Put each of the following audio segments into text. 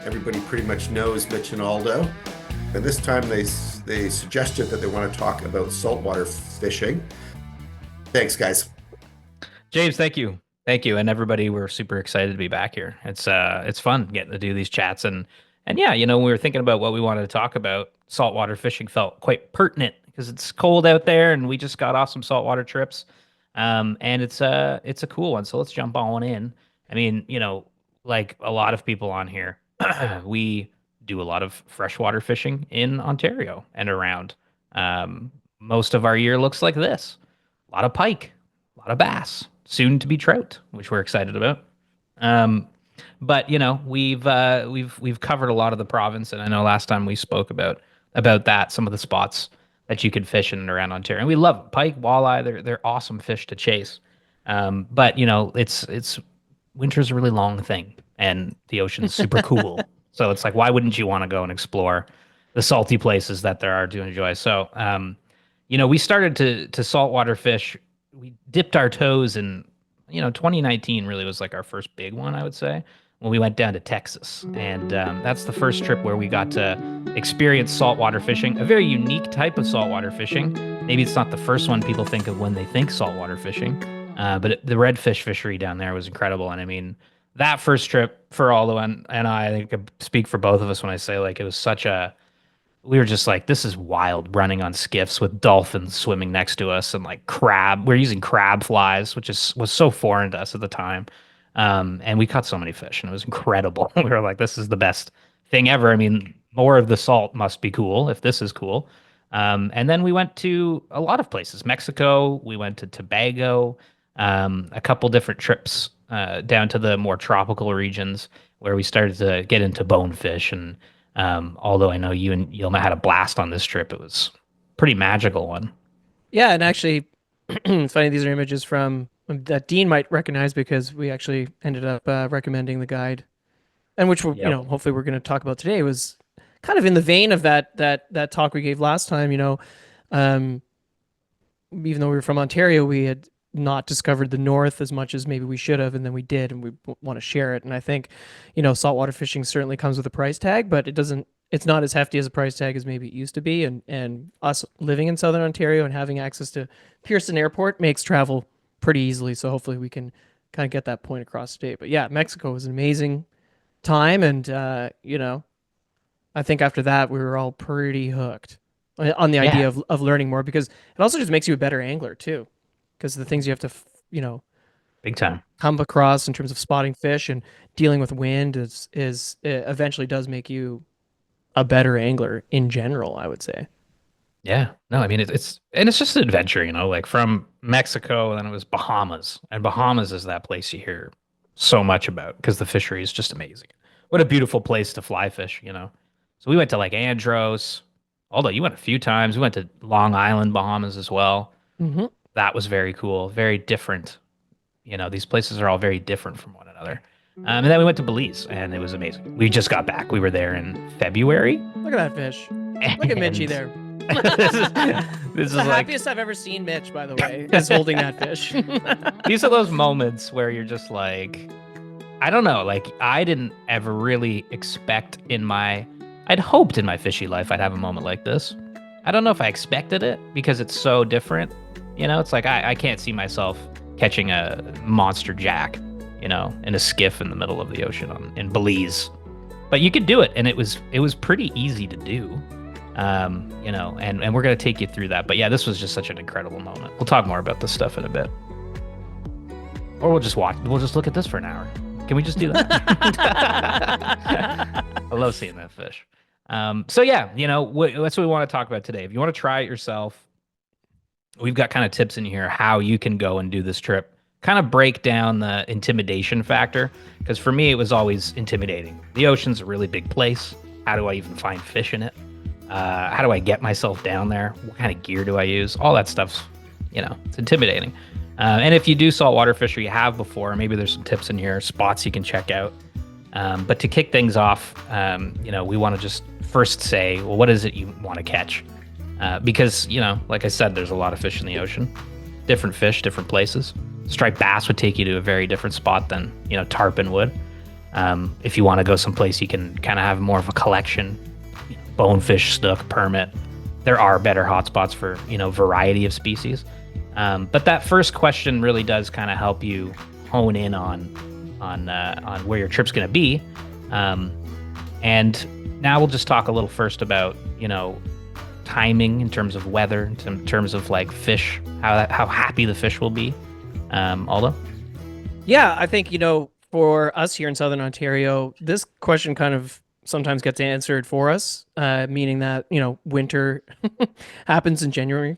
everybody pretty much knows Mitch and Aldo. And this time they suggested that they want to talk about saltwater fishing. Thanks, guys. James, thank you. Thank you. And everybody, we're super excited to be back here. It's fun getting to do these chats and yeah, when we were thinking about what we wanted to talk about, saltwater fishing felt quite pertinent because it's cold out there and we just got off some saltwater trips. And it's a cool one. So let's jump on in. I mean, like a lot of people on here, we do a lot of freshwater fishing in Ontario and around. Most of our year looks like this. A lot of pike, a lot of bass, soon to be trout, which we're excited about. But we've covered a lot of the province, and I know last time we spoke about that, some of the spots that you could fish in and around Ontario. And we love them. Pike, walleye, they're awesome fish to chase. But it's winter's a really long thing, and the ocean's super cool. So it's like, why wouldn't you want to go and explore the salty places that there are to enjoy? So we started to saltwater fish. We dipped our toes in, 2019 really was like our first big one, I would say, when we went down to Texas. And that's the first trip where we got to experience saltwater fishing, a very unique type of saltwater fishing. Maybe it's not the first one people think of when they think saltwater fishing, but the redfish fishery down there was incredible. And I mean, that first trip for Aldo and I think I speak for both of us when I say like it was we were just like, this is wild, running on skiffs with dolphins swimming next to us and like crab. We're using crab flies, which was so foreign to us at the time. And we caught so many fish and it was incredible. We were like, this is the best thing ever. I mean, more of the salt must be cool if this is cool. And then we went to a lot of places, Mexico, we went to Tobago, a couple different trips down to the more tropical regions where we started to get into bonefish. And although I know you and Yilma had a blast on this trip, it was a pretty magical one. Yeah, and actually, it's funny, these are images from that Dean might recognize because we actually ended up recommending the guide, and which we're, hopefully we're going to talk about today. It was kind of in the vein of that talk we gave last time. Even though we were from Ontario, we had not discovered the North as much as maybe we should have, and then we did, and we want to share it. And I think, saltwater fishing certainly comes with a price tag, but it's not as hefty as a price tag as maybe it used to be. And us living in Southern Ontario and having access to Pearson Airport makes travel pretty easily. So hopefully we can kind of get that point across today. But yeah, Mexico was an amazing time. And, I think after that, we were all pretty hooked on the idea of learning more, because it also just makes you a better angler too. Because the things you have to, big time, come across in terms of spotting fish and dealing with wind is eventually does make you a better angler in general, I would say. Yeah, no, I mean it's just an adventure, like from Mexico, and then it was Bahamas, and Bahamas is that place you hear so much about because the fishery is just amazing. What a beautiful place to fly fish, So we went to like Andros, although you went a few times. We went to Long Island, Bahamas as well. Mm-hmm. That was very cool, very different. These places are all very different from one another. And then we went to Belize, and it was amazing. We just got back. We were there in February. Look at that fish. Look at Mitchie there. this is the like, happiest I've ever seen Mitch, by the way, is holding that fish. These are those moments where you're just like, I don't know, like I didn't ever really expect I'd hoped in my fishy life I'd have a moment like this. I don't know if I expected it because it's so different. It's like I can't see myself catching a monster jack, in a skiff in the middle of the ocean in Belize. But you could do it, and it was pretty easy to do. And we're gonna take you through that. But yeah, this was just such an incredible moment. We'll talk more about this stuff in a bit. Or we'll just look at this for an hour. Can we just do that? I love seeing that fish. So yeah, that's what we want to talk about today. If you want to try it yourself, we've got kind of tips in here how you can go and do this trip, kind of break down the intimidation factor. Because for me, it was always intimidating. The ocean's a really big place. How do I even find fish in it? How do I get myself down there? What kind of gear do I use? All that stuff's, it's intimidating. And if you do saltwater fish or you have before, maybe there's some tips in here, spots you can check out. But to kick things off, we want to just first say, well, what is it you want to catch? Because, like I said, there's a lot of fish in the ocean, different fish, different places. Striped bass would take you to a very different spot than, tarpon would. If you want to go someplace, you can kind of have more of a collection, bonefish, snook, permit. There are better hotspots for, variety of species. But that first question really does kind of help you hone in on where your trip's going to be. And now we'll just talk a little first about, timing in terms of weather, in terms of like fish, how happy the fish will be. Aldo? Yeah, I think, for us here in Southern Ontario, this question kind of sometimes gets answered for us, meaning that, winter happens in January,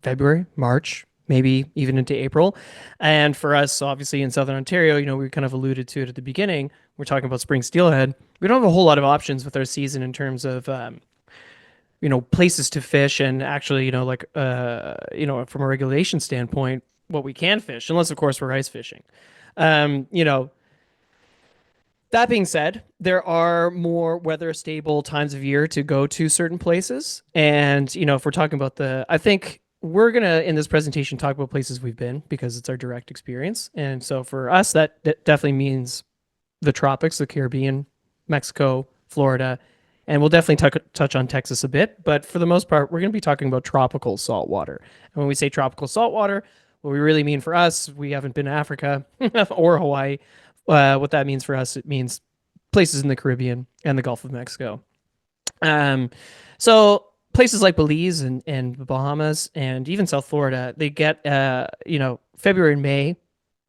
February, March, maybe even into April. And for us, obviously in Southern Ontario, we kind of alluded to it at the beginning. We're talking about spring steelhead. We don't have a whole lot of options with our season in terms of, places to fish and actually, from a regulation standpoint, what we can fish, unless of course we're ice fishing. That being said, there are more weather stable times of year to go to certain places. And, if we're talking about I think we're going to, in this presentation, talk about places we've been because it's our direct experience. And so for us, that definitely means the tropics, the Caribbean, Mexico, Florida, and we'll definitely touch on Texas a bit. But for the most part, we're going to be talking about tropical saltwater. And when we say tropical saltwater, what we really mean for us, we haven't been to Africa or Hawaii. What that means for us, it means places in the Caribbean and the Gulf of Mexico. So places like Belize and the Bahamas and even South Florida, they get, February and May,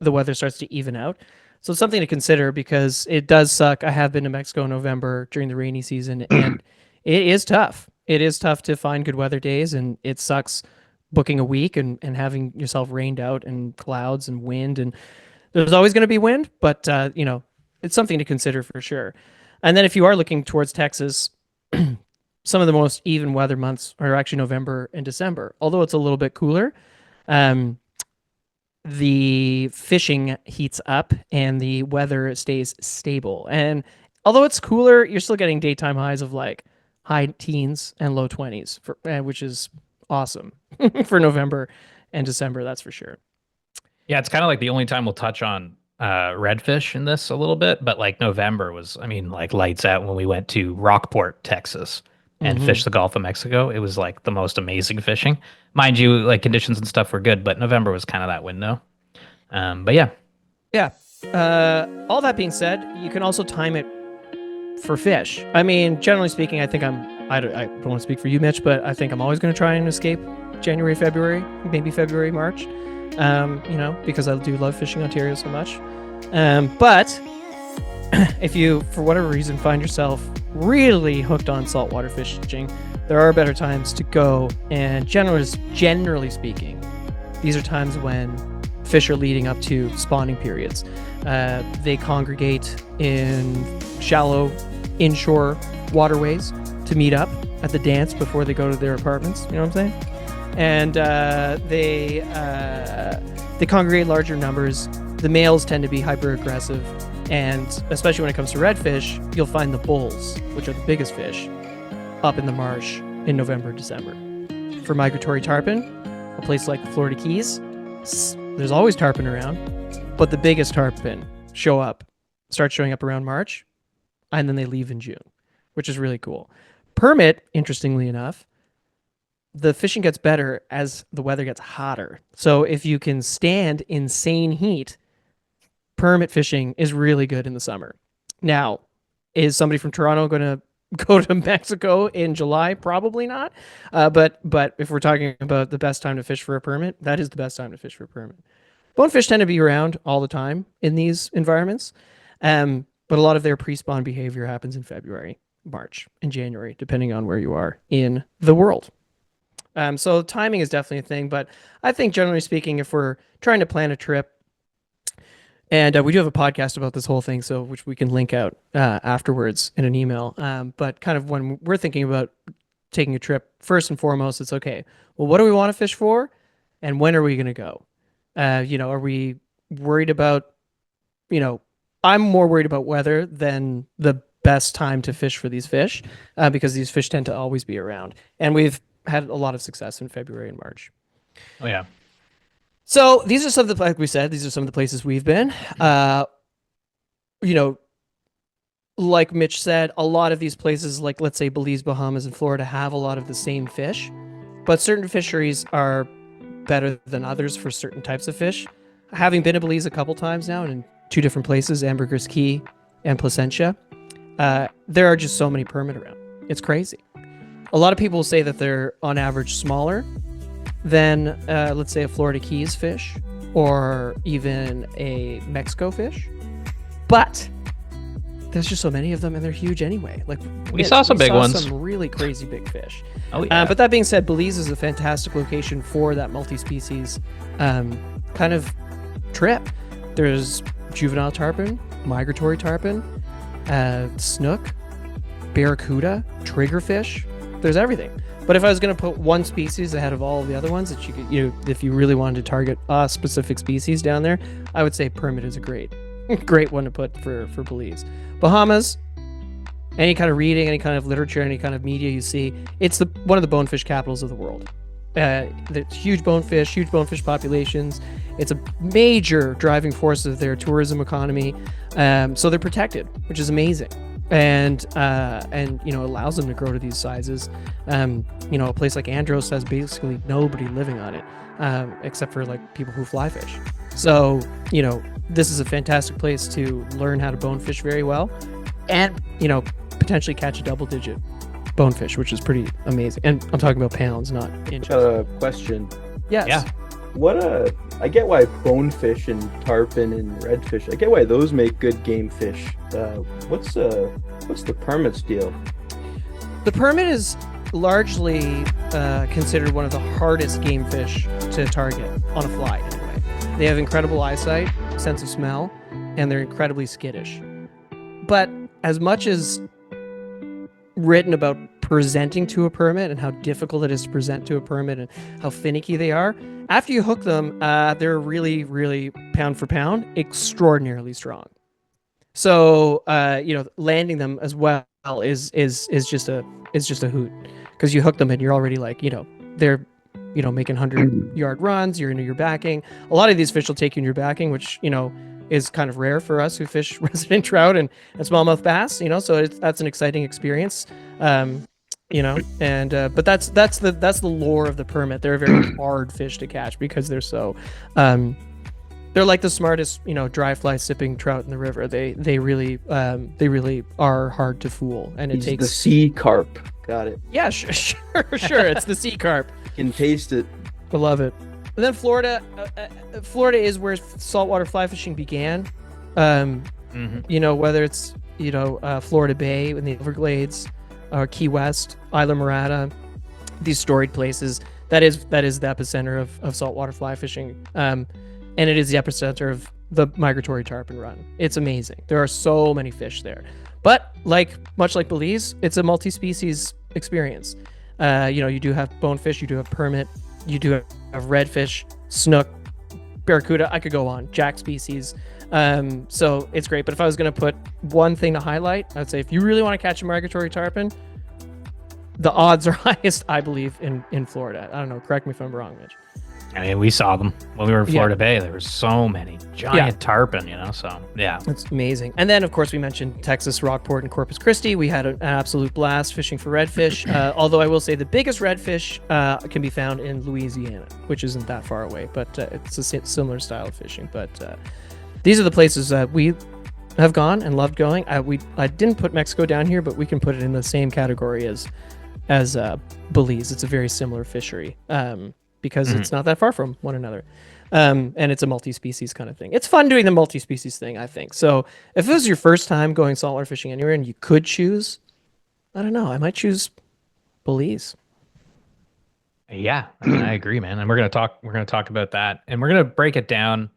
the weather starts to even out. So it's something to consider because it does suck. I have been to Mexico in November during the rainy season, and it is tough. It is tough to find good weather days, and it sucks booking a week and having yourself rained out and clouds and wind. And there's always going to be wind, but, it's something to consider for sure. And then if you are looking towards Texas, some of the most even weather months are actually November and December, although it's a little bit cooler. The fishing heats up and the weather stays stable. And although it's cooler, you're still getting daytime highs of like high teens and low 20s, which is awesome for November and December, that's for sure. Yeah, it's kind of like the only time we'll touch on redfish in this a little bit, but like November was, like lights out when we went to Rockport, Texas and fished the Gulf of Mexico. It was like the most amazing fishing. Mind you, like conditions and stuff were good, but November was kind of that window. But yeah. Yeah. All that being said, you can also time it for fish. Generally speaking, I think I don't want to speak for you, Mitch, but I think I'm always going to try and escape January, February, maybe February, March. Because I do love fishing Ontario so much. But if you, for whatever reason, find yourself really hooked on saltwater fishing, there are better times to go. And generally speaking, these are times when fish are leading up to spawning periods. They congregate in shallow inshore waterways to meet up at the dance before they go to their apartments. You know what I'm saying? And they congregate larger numbers. The males tend to be hyper aggressive, and especially when it comes to redfish, you'll find the bulls, which are the biggest fish, up in the marsh in November, December. For migratory tarpon, a place like the Florida Keys, there's always tarpon around, but the biggest tarpon start showing up around March, and then they leave in June, which is really cool. Permit, interestingly enough, the fishing gets better as the weather gets hotter. So if you can stand insane heat, permit fishing is really good in the summer. Now, is somebody from Toronto going to go to Mexico in July? Probably not. But if we're talking about the best time to fish for a permit, that is the best time to fish for a permit. Bonefish tend to be around all the time in these environments, but a lot of their pre-spawn behavior happens in February, March, and January, depending on where you are in the world. So timing is definitely a thing, but I think generally speaking, if we're trying to plan a trip, and we do have a podcast about this whole thing, so which we can link out afterwards in an email. But kind of when we're thinking about taking a trip, first and foremost, it's okay. Well, what do we want to fish for, and when are we going to go? Are we worried about? I'm more worried about weather than the best time to fish for these fish, because these fish tend to always be around, and we've had a lot of success in February and March. Oh yeah. So these are some of the, like we said, these are some of the places we've been. like Mitch said, a lot of these places, like let's say Belize, Bahamas, and Florida, have a lot of the same fish, but certain fisheries are better than others for certain types of fish. Having been to Belize a couple times now and in two different places, Ambergris Key and Placentia, there are just so many permit around. It's crazy. A lot of people say that they're on average smaller than, let's say, a Florida Keys fish or even a Mexico fish, but there's just so many of them, and they're huge anyway. Like We saw some big ones. Some really crazy big fish. Oh yeah. But that being said, Belize is a fantastic location for that multi-species kind of trip. There's juvenile tarpon, migratory tarpon, snook, barracuda, triggerfish. There's everything. But if I was going to put one species ahead of all of the other ones that you could, if you really wanted to target a specific species down there, I would say permit is a great one to put for Belize. Bahamas, any kind of reading, any kind of literature, any kind of media you see, it's one of the bonefish capitals of the world. There's huge bonefish populations. It's a major driving force of their tourism economy. So they're protected, which is amazing. And allows them to grow to these sizes. A place like Andros has basically nobody living on it, except for like people who fly fish. So, this is a fantastic place to learn how to bonefish very well and, potentially catch a double-digit bonefish, which is pretty amazing. And I'm talking about pounds, not inches. Question. Yes. Yeah. I get why bonefish and tarpon and redfish, I get why those make good game fish. What's the permits deal? The permit is largely considered one of the hardest game fish to target on a fly anyway. They have incredible eyesight, sense of smell, and they're incredibly skittish. But as much as written about presenting to a permit and how difficult it is to present to a permit and how finicky they are, after you hook them, they're really, really pound for pound, extraordinarily strong. So, landing them as well is just a hoot, because you hook them and you're already like, they're, making 100-yard runs. You're into your backing. A lot of these fish will take you in your backing, which, is kind of rare for us who fish resident trout and smallmouth bass, so that's an exciting experience. But that's the lore of the permit. They're a very hard fish to catch because they're so, they're like the smartest, dry fly sipping trout in the river. They really are hard to fool, and it takes the sea carp. Got it. Yeah, sure. It's the sea carp. You can taste it. I love it. And then Florida is where saltwater fly fishing began. Whether it's Florida Bay in the Everglades, or Key West, Isla Morada, these storied places. That is the epicenter of saltwater fly fishing. And it is the epicenter of the migratory tarpon run. It's amazing. There are so many fish there. But much like Belize, it's a multi-species experience. You do have bonefish, you do have permit, you do have redfish, snook, barracuda. I could go on, jack species. So it's great. But if I was going to put one thing to highlight, I'd say if you really want to catch a migratory tarpon, the odds are highest, I believe, in Florida. I don't know. Correct me if I'm wrong, Mitch. I mean, we saw them when we were in Florida Bay. There were so many giant tarpon, so yeah. It's amazing. And then, of course, we mentioned Texas, Rockport, and Corpus Christi. We had an absolute blast fishing for redfish. Although I will say the biggest redfish can be found in Louisiana, which isn't that far away, but it's a similar style of fishing. But these are the places that we have gone and loved going. I didn't put Mexico down here, but we can put it in the same category as Belize. It's a very similar fishery. Because it's not that far from one another. And it's a multi-species kind of thing. It's fun doing the multi-species thing, I think. So if it was your first time going saltwater fishing anywhere and you could choose, I don't know, I might choose Belize. Yeah, I agree, man. And we're gonna talk about that. And we're gonna break it down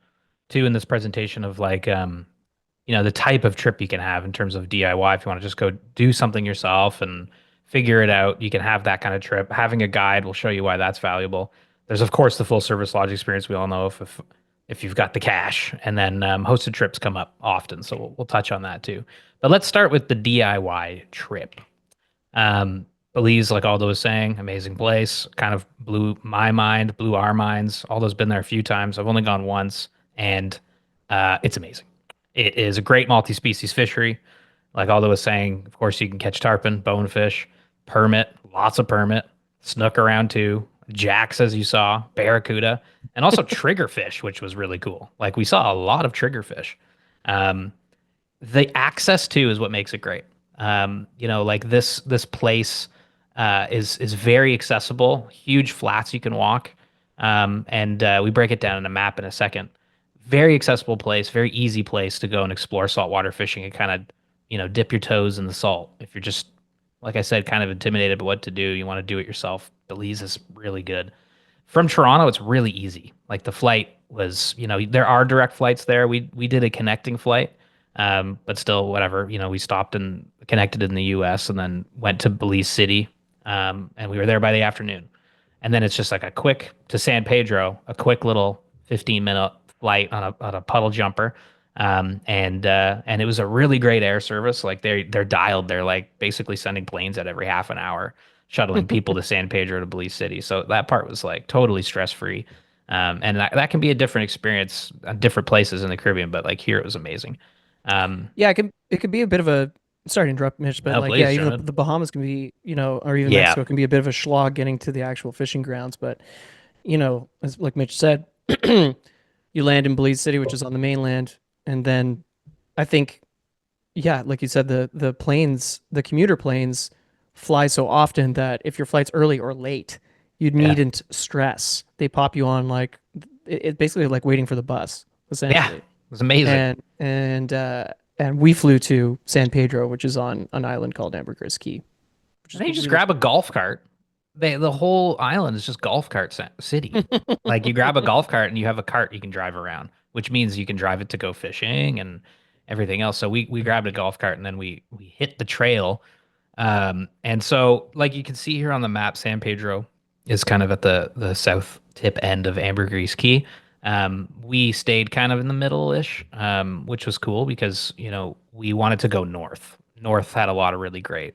too in this presentation of the type of trip you can have in terms of DIY. If you want to just go do something yourself and figure it out, you can have that kind of trip. Having a guide will show you why that's valuable. There's, of course, the full service lodge experience. We all know if you've got the cash, and then hosted trips come up often. So we'll touch on that too. But let's start with the DIY trip. Belize, like Aldo was saying, amazing place. Kind of blew my mind, blew our minds. Aldo's been there a few times. I've only gone once, and it's amazing. It is a great multi-species fishery. Like Aldo was saying, of course you can catch tarpon, bonefish, permit, lots of permit, snook around too, jacks as you saw, barracuda, and also triggerfish, which was really cool. Like we saw a lot of triggerfish. Um, the access to is what makes it great. Like this place is very accessible, huge flats you can walk, and we break it down in a map in a second. Very accessible place, very easy place to go and explore saltwater fishing and kind of dip your toes in the salt. If you're just, like I said, kind of intimidated by what to do, you want to do it yourself. Belize is really good. From Toronto, it's really easy. Like the flight was, there are direct flights there. We did a connecting flight, but still, whatever. We stopped and connected in the U.S. and then went to Belize City, and we were there by the afternoon. And then it's just like a quick to San Pedro, a quick little 15-minute flight on a puddle jumper. And it was a really great air service. Like they're dialed. They're like basically sending planes at every half an hour, shuttling people to San Pedro to Belize City. So that part was like totally stress free. And that can be a different experience at different places in the Caribbean, but like here it was amazing. Yeah, it could be a bit of a, sorry to interrupt, Mitch, but No, like, please, yeah, even Sherman. the Bahamas can be, or even Yeah. Mexico can be a bit of a slog getting to the actual fishing grounds. But, as like Mitch said, you land in Belize City, which is on the mainland. And then I think, yeah, like you said, the planes, the commuter planes fly so often that if your flight's early or late, you needn't stress. They pop you on like, it's basically like waiting for the bus, essentially. Yeah, it was amazing. And we flew to San Pedro, which is on an island called Ambergris Key. And then you just grab a golf cart. The whole island is just golf cart city. Like you grab a golf cart and you have a cart you can drive around, which means you can drive it to go fishing and everything else. So we grabbed a golf cart and then we hit the trail. And so like you can see here on the map, San Pedro is kind of at the south tip end of Ambergris Key. We stayed kind of in the middle-ish, which was cool because, we wanted to go north. North had a lot of really great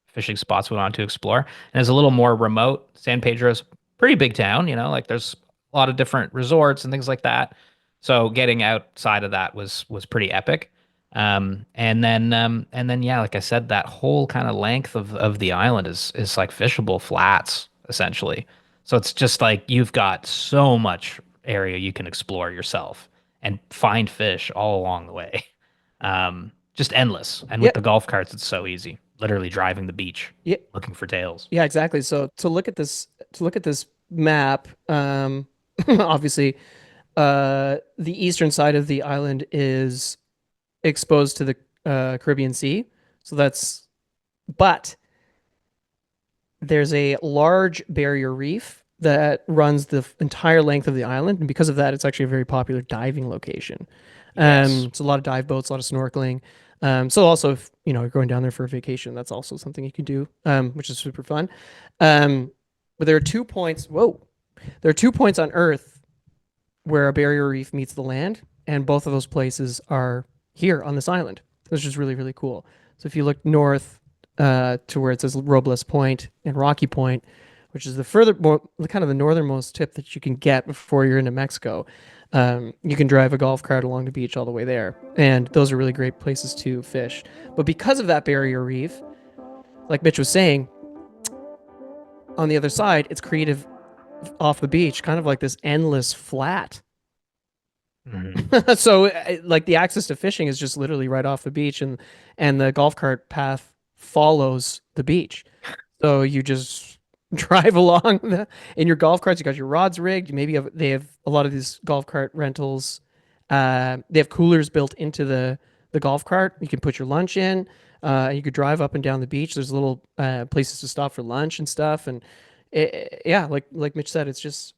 fishing spots we wanted to explore. And it's a little more remote. San Pedro's a pretty big town, like there's a lot of different resorts and things like that. So getting outside of that was pretty epic. And then yeah, like I said, that whole kind of length of the island is like fishable flats essentially. So it's just like you've got so much area you can explore yourself and find fish all along the way. Just endless. And with the golf carts, it's so easy. Literally driving the beach, looking for tails. Yeah, exactly. So to look at this map, obviously, the eastern side of the island is exposed to the Caribbean Sea. So but there's a large barrier reef that runs the entire length of the island, and because of that, it's actually a very popular diving location. Yes. It's a lot of dive boats, a lot of snorkeling. So also, if you're going down there for a vacation, that's also something you can do, which is super fun. But there are 2 points. There are 2 points on Earth where a barrier reef meets the land, and both of those places are here on this island, which is really, really cool. So if you look north to where it says Robles Point and Rocky Point, which is the kind of the northernmost tip that you can get before you're into Mexico, you can drive a golf cart along the beach all the way there. And those are really great places to fish. But because of that barrier reef, like Mitch was saying, on the other side, it's creative off the beach, kind of like this endless flat. Mm-hmm. So like the access to fishing is just literally right off the beach, and the golf cart path follows the beach. So you just drive along in your golf carts. You got your rods rigged. Maybe they have a lot of these golf cart rentals. They have coolers built into the golf cart. You can put your lunch in. You could drive up and down the beach. There's little places to stop for lunch and stuff. And like Mitch said, it's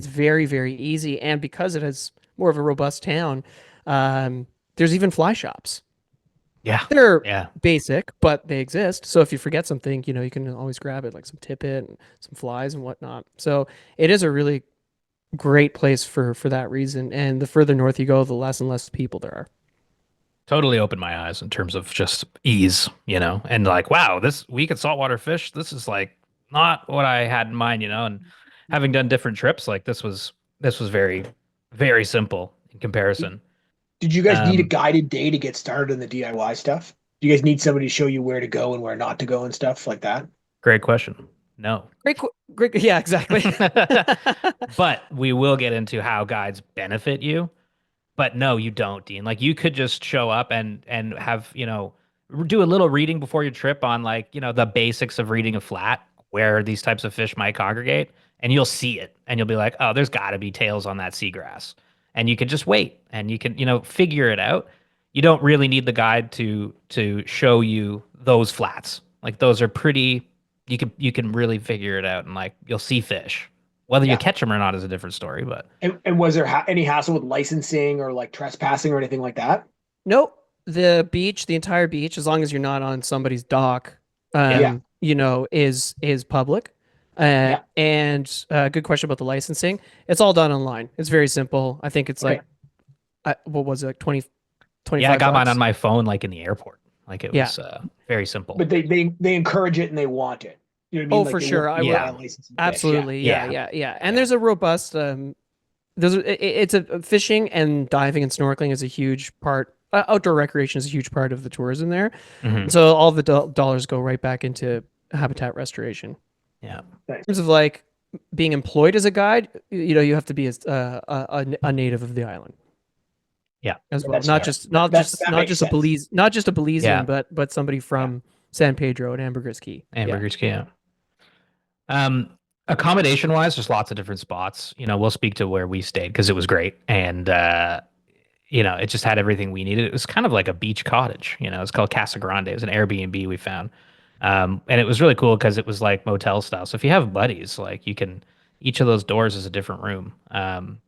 very, very easy. And because it has more of a robust town, there's even fly shops. Yeah. They're basic, but they exist. So if you forget something, you can always grab it, like some tippet and some flies and whatnot. So it is a really great place for that reason. And the further north you go, the less and less people there are. Totally opened my eyes in terms of just ease, and like, wow, we could saltwater fish. This is like not what I had in mind, and having done different trips, like this was very, very simple in comparison. Did you guys need a Um, guided day to get started on the DIY stuff? Do you guys need somebody to show you where to go and where not to go and stuff like that? Great question. No. Great. Yeah, exactly. But we will get into how guides benefit you. But no, you don't, Dean. Like you could just show up and have, do a little reading before your trip on like, the basics of reading a flat where these types of fish might congregate, and you'll see it and you'll be like, "Oh, there's got to be tails on that seagrass." And you can just wait and you can, figure it out. You don't really need the guide to show you those flats. Like those are pretty you can really figure it out, and like you'll see fish. Whether you Yeah. catch them or not is a different story, but And was there any hassle with licensing or like trespassing or anything like that? Nope. The entire beach, as long as you're not on somebody's dock, Yeah. is public. Yeah. And good question about the licensing. It's all done online. It's very simple. I think it's Okay. like, what was it, like 20, 25 yeah, I got mine bucks? on my phone like in the airport. Like it Yeah. was very simple. But they encourage it and they want it. You know what I mean? Oh, Like for they sure. want I you to would- buy a license and fish. Absolutely. Yeah. Yeah. And there's a robust, it's a fishing and diving and snorkeling is a huge part. Outdoor recreation is a huge part of the tourism there. Mhm. So all the dollars go right back into habitat restoration. Yeah. In terms of like being employed as a guide, you have to be a native of the island. Yeah. As well, That's not fair. just not That just not makes just sense. not just a Belizean, Yeah. but somebody from San Pedro and Ambergris Key. Hamburgers, yeah. Accommodation wise, there's lots of different spots. We'll speak to where we stayed because it was great. And it just had everything we needed. It was kind of like a beach cottage. It's called Casa Grande. It was an Airbnb we found. And it was really cool because it was like motel style. So if you have buddies, like each of those doors is a different room.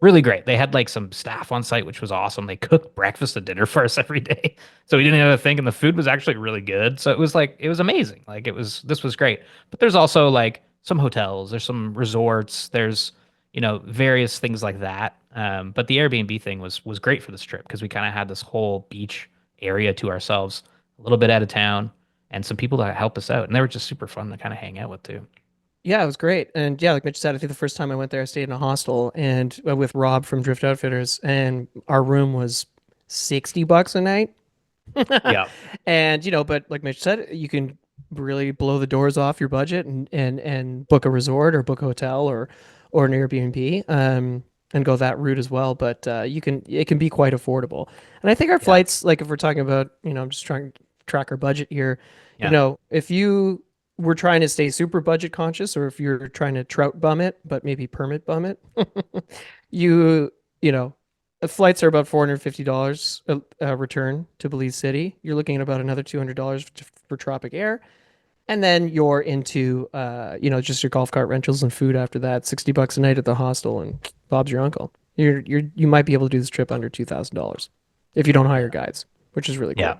Really great. They had like some staff on site, which was awesome. They cooked breakfast and dinner for us every day. So we didn't have to think, and the food was actually really good. So it was amazing. Like this was great. But there's also like some hotels, there's some resorts, there's, various things like that. But the Airbnb thing was great for this trip because we kind of had this whole beach area to ourselves, a little bit out of town, and some people that helped us out. And they were just super fun to kind of hang out with too. Yeah, it was great. And yeah, like Mitch said, I think the first time I went there, I stayed in a hostel and with Rob from Drift Outfitters, and our room was $60 a night. Yeah. And but like Mitch said, you can really blow the doors off your budget and book a resort or book a hotel or an Airbnb, and go that route as well. But it can be quite affordable. And I think our flights, like if we're talking about, I'm just trying to track our budget here. Yeah. If you were trying to stay super budget conscious, or if you're trying to trout bum it, but maybe permit bum it, flights are about $450 a return to Belize City. You're looking at about another $200 for Tropic Air. And then you're into, just your golf cart rentals and food after that. $60 a night at the hostel, and Bob's your uncle. You might be able to do this trip under $2,000 if you don't hire guides, which is really cool. Yeah.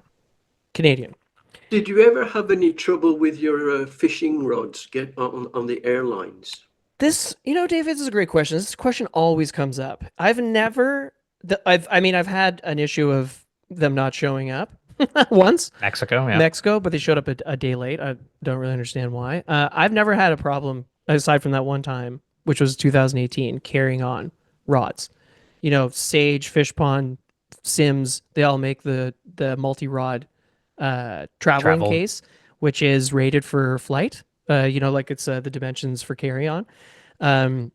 Canadian. Did you ever have any trouble with your fishing rods get on the airlines? This, David, this is a great question. This question always comes up. I've had an issue of them not showing up once. Mexico. Yeah. Mexico, but they showed up a day late. I don't really understand why. I've never had a problem aside from that one time, which was 2018, carrying on rods. Sage, Fish Pond, Sims, they all make the multi-rod traveling case, which is rated for flight. Like it's the dimensions for carry-on. And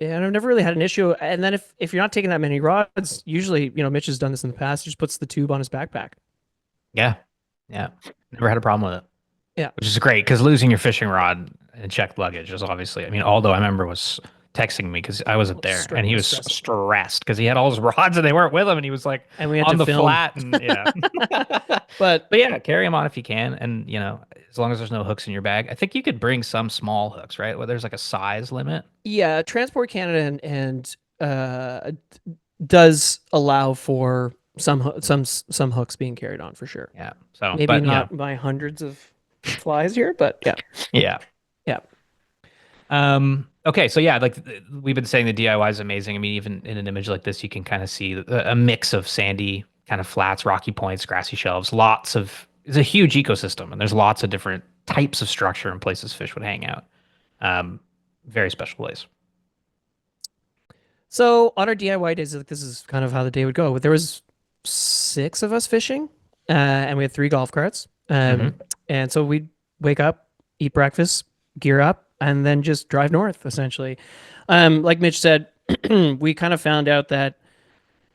I've never really had an issue. And then if you're not taking that many rods, usually, Mitch has done this in the past, he just puts the tube on his backpack. Yeah. Yeah. Never had a problem with it. Yeah. Which is great because losing your fishing rod and checked luggage is obviously, Aldo, I remember, was texting me because I wasn't there and he was stressed because he had all his rods and they weren't with him, and he was like and we had on to the film. flat and yeah. but yeah, carry them on if you can, and as long as there's no hooks in your bag. I think you could bring some small hooks, right? Where there's like a size limit. Yeah, Transport Canada and does allow for some hooks being carried on for sure. Yeah. So maybe not by hundreds of flies here, but yeah. Yeah. Yeah. Okay, so yeah, like we've been saying, the DIY is amazing. Even in an image like this, you can kind of see a mix of sandy kind of flats, rocky points, grassy shelves. It's a huge ecosystem, and there's lots of different types of structure and places fish would hang out. Very special place. So on our DIY days, this is kind of how the day would go. There was 6 of us fishing, and we had 3 golf carts. Mhm. And so we'd wake up, eat breakfast, gear up, and then just drive north, essentially. Like Mitch said, we kind of found out that,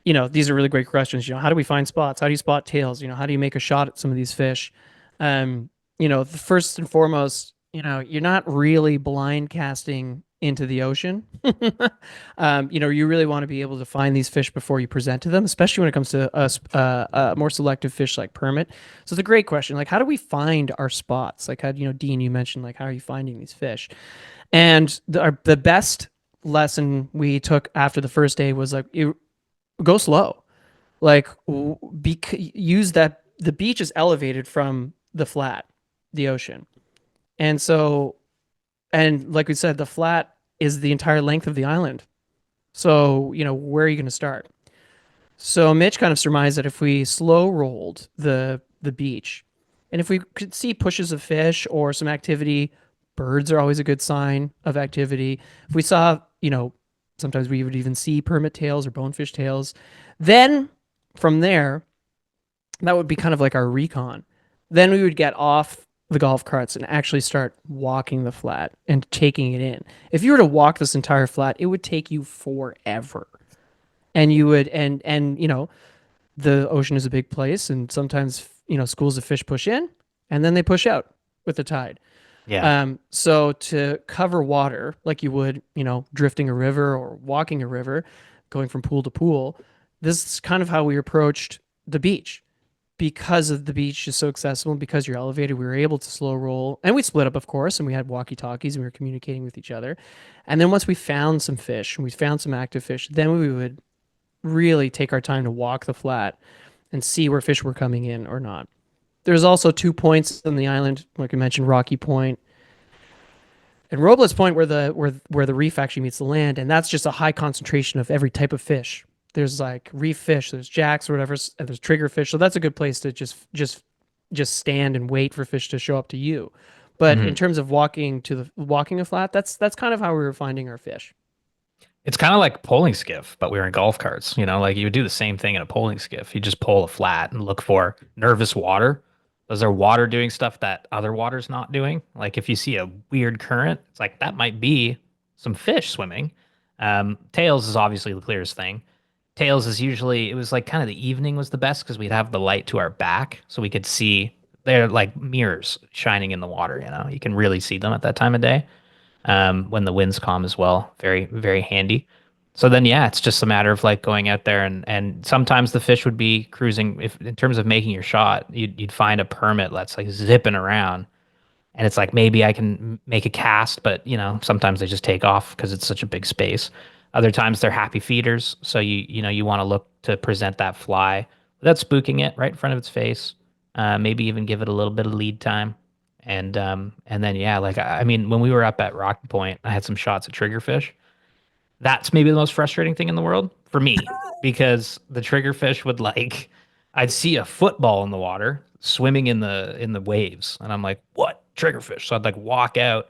these are really great questions. How do we find spots? How do you spot tails? How do you make a shot at some of these fish? The first and foremost, you're not really blind casting into the ocean. You really want to be able to find these fish before you present to them, especially when it comes to more selective fish like permit. So it's a great question. Like, how do we find our spots? Like, how Dean, you mentioned, like, how are you finding these fish? And the best lesson we took after the first day was like, go slow. Like, use that the beach is elevated from the flat, the ocean. And so, and like we said, the flat is the entire length of the island. So, where are you going to start? So Mitch kind of surmised that if we slow rolled the beach, and if we could see pushes of fish or some activity, birds are always a good sign of activity. If we saw, sometimes we would even see permit tails or bonefish tails. Then from there, that would be kind of like our recon. Then we would get off the golf carts and actually start walking the flat and taking it in. If you were to walk this entire flat, it would take you forever. And you would, and the ocean is a big place, and sometimes, schools of fish push in and then they push out with the tide. Yeah. So to cover water like you would, drifting a river or walking a river, going from pool to pool, this is kind of how we approached the beach. Because of the beach is so accessible, because you're elevated, we were able to slow roll, and we split up, of course, and we had walkie-talkies and we were communicating with each other. And then once we found some fish and we found some active fish, then we would really take our time to walk the flat and see where fish were coming in or not. There's also 2 points on the island, like I mentioned, Rocky Point and Robles Point, where the reef actually meets the land, and that's just a high concentration of every type of fish. There's like reef fish, there's jacks or whatever, and there's trigger fish. So that's a good place to just stand and wait for fish to show up to you. But in terms of walking a flat, that's kind of how we were finding our fish. It's kind of like poling skiff, but we were in golf carts. Like you would do the same thing in a poling skiff. You just pole a flat and look for nervous water. Is there water doing stuff that other water's not doing? Like if you see a weird current, it's like that might be some fish swimming. Tails is obviously the clearest thing. Tails is usually, it was like kind of the evening was the best because we'd have the light to our back so we could see, they're like mirrors shining in the water. You can really see them at that time of day. When the wind's calm as well. Very, very handy. So then, yeah, it's just a matter of like going out there and sometimes the fish would be cruising. If in terms of making your shot, you'd find a permit that's like zipping around, and it's like maybe I can make a cast, but sometimes they just take off because it's such a big space. Other times they're happy feeders, so you want to look to present that fly without spooking it right in front of its face. Maybe even give it a little bit of lead time. And then yeah, like I mean, when we were up at Rocky Point, I had some shots at triggerfish. That's maybe the most frustrating thing in the world for me because the triggerfish would like, I'd see a football in the water swimming in the waves, and I'm like, what triggerfish? So I'd like walk out,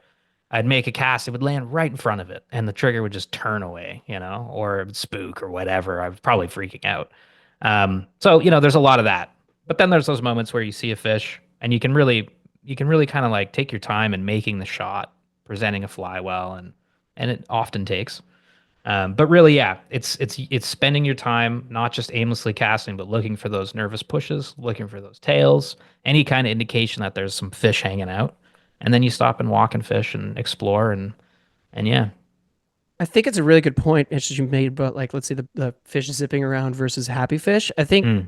I'd make a cast, it would land right in front of it, and the trigger would just turn away, or it would spook or whatever. I was probably freaking out. So there's a lot of that, but then there's those moments where you see a fish and you can really kind of like take your time in making the shot, presenting a fly well, and it often takes. But really, yeah, it's spending your time not just aimlessly casting, but looking for those nervous pushes, looking for those tails, any kind of indication that there's some fish hanging out, and then you stop and walk and fish and explore and yeah. I think it's a really good point that you made about, like, let's say the fish zipping around versus happy fish. I think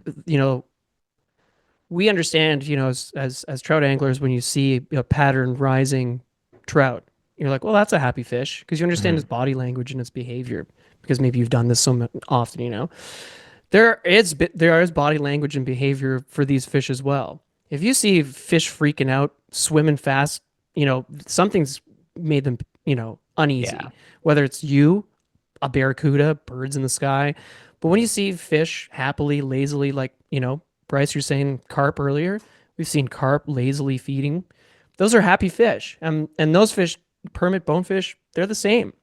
we understand, as trout anglers, when you see a pattern rising trout, you're like, well, that's a happy fish, because you understand its body language and its behavior, because maybe you've done this so often. There is body language and behavior for these fish as well. If you see fish freaking out, swimming fast, something's made them, uneasy. Yeah. Whether it's you, a barracuda, birds in the sky. But when you see fish happily, lazily, like, Bryce, you're saying carp earlier, we've seen carp lazily feeding. Those are happy fish. And those fish, permit bonefish, they're the same.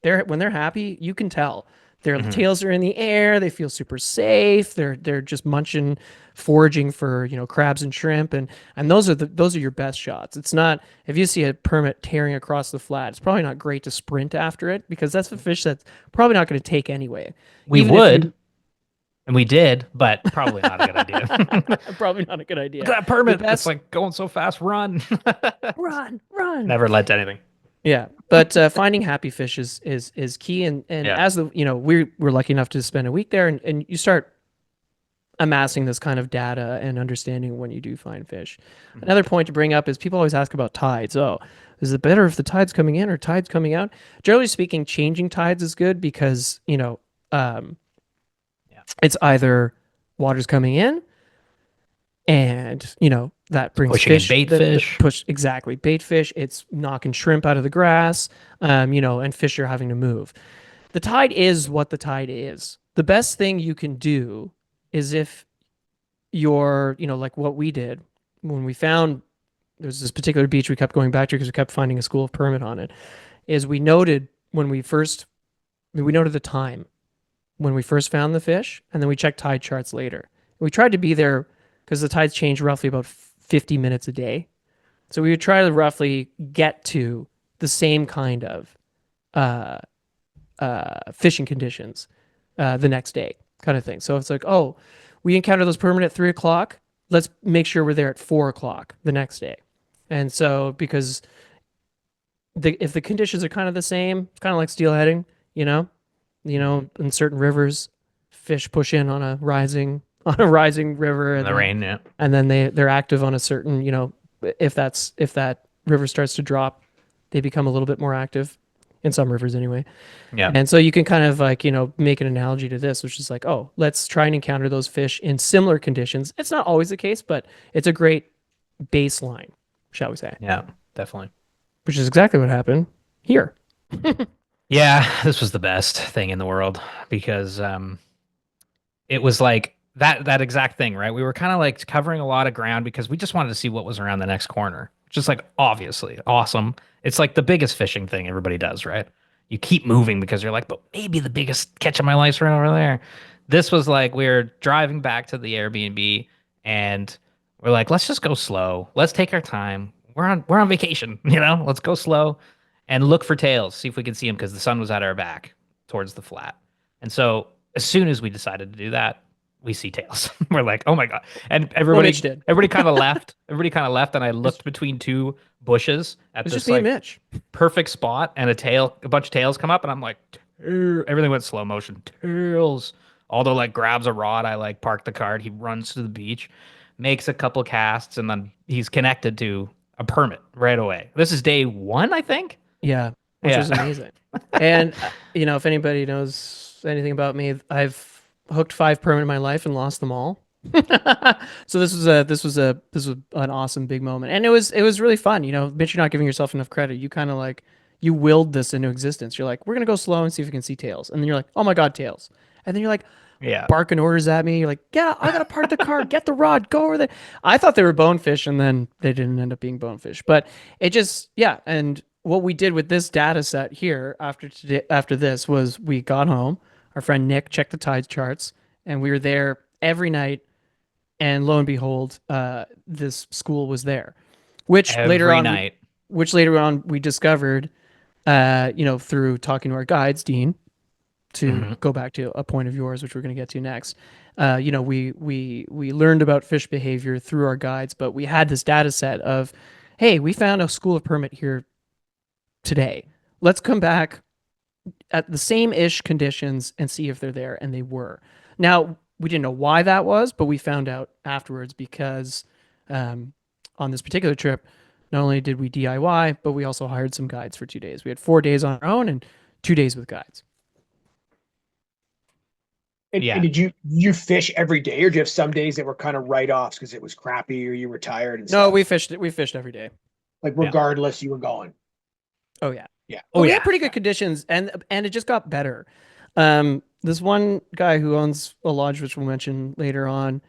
When they're happy, you can tell. Their Mhm. tails are in the air. They feel super safe. They're just munching, foraging for crabs and shrimp, and those are your best shots. It's not if you see a permit tearing across the flat, it's probably not great to sprint after it because that's the fish that's probably not going to take anyway. We Even if would, and we did, but probably not a good idea. probably not a good idea. Look at that permit. The best- It's like going so fast. Run. Run. Never led to anything. Yeah, but finding happy fish is key, and Yeah. as we're lucky enough to spend a week there, and you start amassing this kind of data and understanding when you do find fish. Another point to bring up is people always ask about tides. Oh, is it better if the tide's coming in or tide's coming out? Generally speaking, changing tides is good because it's either water's coming in and that brings Pushing in fish, bait fish. push exactly bait fish. It's knocking shrimp out of the grass, and fish are having to move. The tide is what the tide is. The best thing you can do is if you're, like what we did when we found there's this particular beach we kept going back to because we kept finding a school of permit on it, is we noted the time when we first found the fish, and then we checked tide charts later. We tried to be there because the tides change roughly about 50 minutes a day. So we would try to roughly get to the same kind of fishing conditions the next day kind of thing. So it's like, oh, we encounter those permit at 3 o'clock. Let's make sure we're there at 4 o'clock the next day. And so because if the conditions are kind of the same, it's kind of like steelheading, in certain rivers, fish push in on a rising river In the rain, yeah. and then they're active on a certain, if that river starts to drop, they become a little bit more active in some rivers anyway. Yeah. And so you can kind of make an analogy to this, which is like, oh, let's try and encounter those fish in similar conditions. It's not always the case, but it's a great baseline, shall we say, Yeah, definitely. which is exactly what happened here. Yeah, this was the best thing in the world because it was like that exact thing, right? We were kind of like covering a lot of ground because we just wanted to see what was around the next corner. Just like obviously awesome. It's like the biggest fishing thing everybody does, right? You keep moving because you're like, but maybe the biggest catch of my life's right over there. This was like we were driving back to the Airbnb and we're like, let's just go slow. Let's take our time. We're on vacation, Let's go slow and look for tails, see if we can see them because the sun was at our back towards the flat. And so as soon as we decided to do that, we see tails. We're like, oh my God. And everybody Mitch did. everybody kind of left. Everybody kind of left. And I looked between two bushes at It's this just me and like Mitch. perfect spot and a bunch of tails come up and I'm like, everything went slow motion. Tails. Aldo like grabs a rod. I like park the cart. He runs to the beach, makes a couple casts, and then he's connected to a permit right away. This is day 1, I think. Yeah, which Yeah. was amazing. And if anybody knows anything about me, I've hooked 5 permit in my life and lost them all. So this was an awesome big moment, and it was really fun. Mitch, you're not giving yourself enough credit. You kind of like you willed this into existence. You're like, we're gonna go slow and see if we can see tails, and then you're like, oh my God, tails, and then you're like, Yeah. barking orders at me. You're like, yeah, I gotta park the car, get the rod, go over there. I thought they were bonefish, and then they didn't end up being bonefish. But it just, yeah. And what we did with this data set here after this was we got home. Our friend Nick checked the tide charts, and we were there every night. And lo and behold, this school was there, which later on we discovered, through talking to our guides, Dean, to go back to a point of yours, which we're going to get to next. We learned about fish behavior through our guides, but we had this data set of, hey, we found a school of permit here today. Let's come back at the same-ish conditions and see if they're there, and they were. Now, we didn't know why that was, but we found out afterwards because on this particular trip, not only did we DIY, but we also hired some guides for 2 days. We had 4 days on our own and 2 days with guides. And did you fish every day, or do you have some days that were kind of write-offs because it was crappy or you were tired? And No, stuff? we fished every day. Like regardless, you were going. Oh yeah. Yeah. We had pretty good conditions, and it just got better. This one guy who owns a lodge, which we'll mention later on,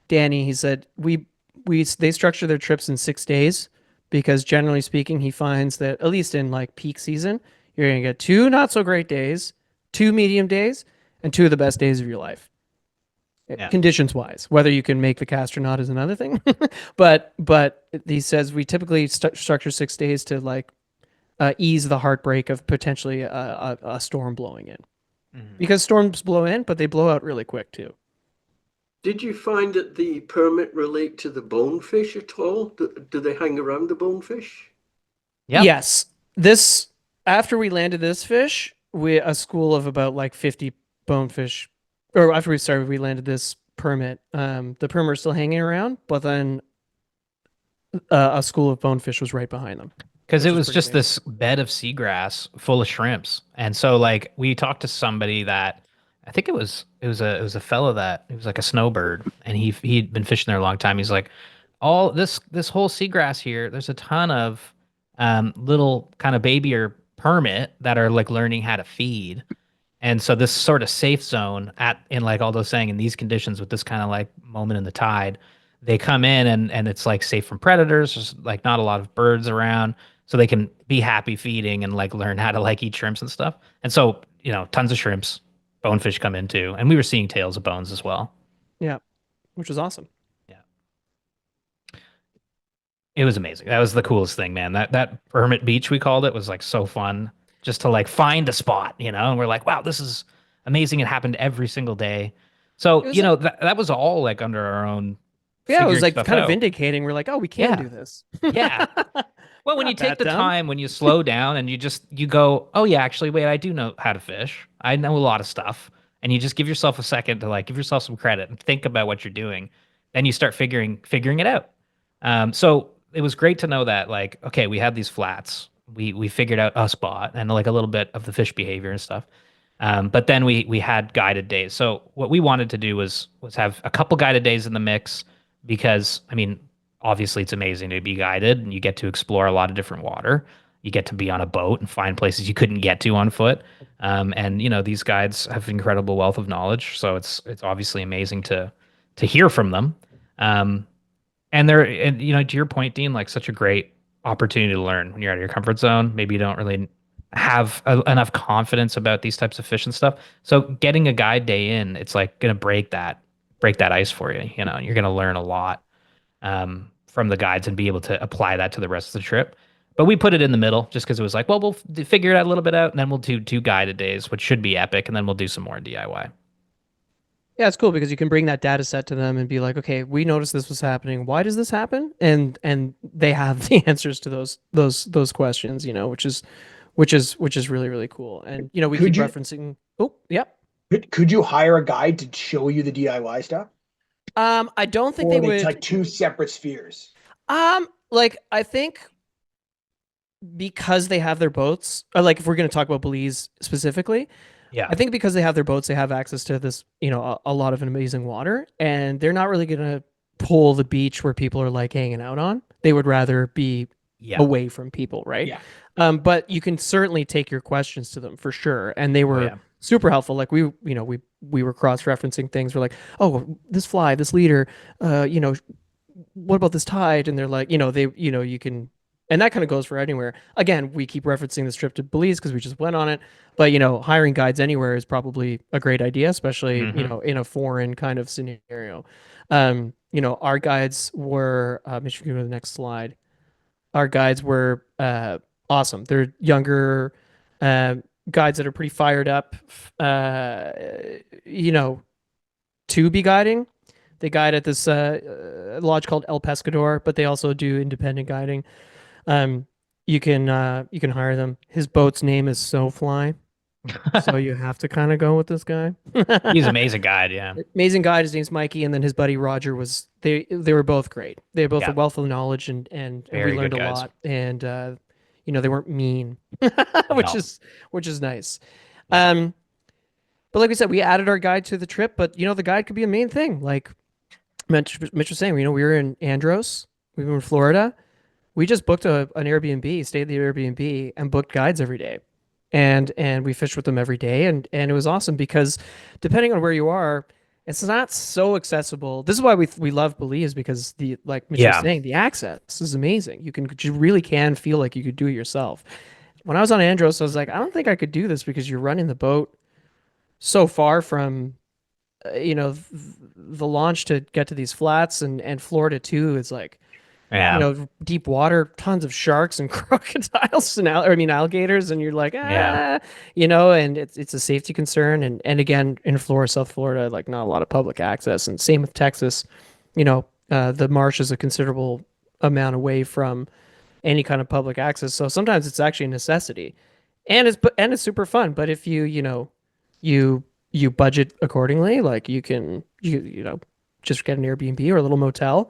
Danny, he said they structure their trips in 6 days because generally speaking, he finds that at least in like peak season, you're gonna get 2 not so great days, 2 medium days, and 2 of the best days of your life. Yeah. Conditions wise, whether you can make the cast or not is another thing. but he says we typically structure 6 days to like ease the heartbreak of potentially a storm blowing in, because storms blow in, but they blow out really quick too. Did you find that the permit relate to the bonefish at all? Do they hang around the bonefish? Yep. Yes. This, after we landed this fish, a school of about like 50 bonefish, or after we landed this permit, the permit was still hanging around, but then a school of bonefish was right behind them. Because Which it is was pretty just amazing. this bed of seagrass full of shrimps. And so like we talked to somebody that I think it was a fellow that it was like a snowbird, and he'd been fishing there a long time. He's like, all this whole seagrass here, there's a ton of little kind of baby or permit that are like learning how to feed. And so this sort of safe zone in like Aldo's saying, in these conditions with this kind of like moment in the tide, they come in and it's like safe from predators. There's like not a lot of birds around, so they can be happy feeding and like learn how to like eat shrimps and stuff. And so, tons of shrimps, bonefish come in too. And we were seeing tails of bones as well. Yeah, which was awesome. Yeah. It was amazing. That was the coolest thing, man. That Hermit Beach, we called it, was like so fun just to like find a spot, and we're like, wow, this is amazing. It happened every single day. So, It was that was all like under our own. Yeah, it was figuring like stuff kind of out. vindicating. We're like, oh, we can Yeah. do this. Yeah. Well, when Not you take that the dumb. time, when you slow down and you go, oh yeah, actually, wait, I do know how to fish. I know a lot of stuff. And you just give yourself a second to like give yourself some credit and think about what you're doing. Then you start figuring it out. So it was great to know that, like, okay, we had these flats. We figured out a spot and like a little bit of the fish behavior and stuff. But then we had guided days. So what we wanted to do was have a couple guided days in the mix, because I mean, obviously it's amazing to be guided and you get to explore a lot of different water. You get to be on a boat and find places you couldn't get to on foot. And these guides have incredible wealth of knowledge, so it's obviously amazing to hear from them. And to your point, Dean, like such a great opportunity to learn when you're out of your comfort zone. Maybe you don't really have enough confidence about these types of fish and stuff. So getting a guide day in, it's like going to break that ice for you, and you're going to learn a lot from the guides and be able to apply that to the rest of the trip. But we put it in the middle just because it was like, well, we'll figure it out a little bit out, and then we'll do 2 guided days, which should be epic, and then we'll do some more DIY. Yeah, it's cool because you can bring that data set to them and be like, okay, we noticed this was happening. Why does this happen? And they have the answers to those questions, which is really, really cool. And we Could keep you- referencing. Oh, yep. Could you hire a guide to show you the DIY stuff? I don't think Or they are would. like 2 separate spheres. Like I think because they have their boats, or like if we're going to talk about Belize specifically, Yeah. I think because they have their boats, they have access to this, a lot of amazing water, and they're not really going to pull the beach where people are like hanging out on. They would rather be Yeah. away from people, right? Yeah. But you can certainly take your questions to them for sure, and they were yeah. super helpful. Like we were cross-referencing things. We're like, oh, this fly, this leader, what about this tide? And they're like, you can, and that kind of goes for anywhere. Again, we keep referencing this trip to Belize because we just went on it, but hiring guides anywhere is probably a great idea, especially in a foreign kind of scenario. Our guides were, if you go to the next slide, our guides were awesome. They're younger guides that are pretty fired up, to be guiding. They guide at this lodge called El Pescador, but they also do independent guiding. You can hire them. His boat's name is SoFly, so you have to kind of go with this guy. He's an amazing guide. Yeah. Amazing guide. His name's Mikey, and then his buddy Roger was. They were both great. They were both Yeah. a wealth of knowledge, and Very we learned a good guys. lot. And they weren't mean, which is nice. But like we said, we added our guide to the trip. But the guide could be a main thing. Like Mitch was saying, we were in Andros, we were in Florida. We just booked an Airbnb, stayed at the Airbnb, and booked guides every day, and we fished with them every day, and it was awesome because depending on where you are, it's not so accessible. This is why we love Belize, because like Mitch was saying, the access is amazing. You really can feel like you could do it yourself. When I was on Andros, I was like, I don't think I could do this because you're running the boat so far from the launch to get to these flats, and Florida too is like, Yeah. deep water, tons of sharks and crocodiles and alligators, and you're like, Yeah. and it's a safety concern. And again, in Florida, South Florida, like not a lot of public access, and same with Texas. The marsh is a considerable amount away from any kind of public access, so sometimes it's actually a necessity, and it's super fun. But if you budget accordingly, like you just get an Airbnb or a little motel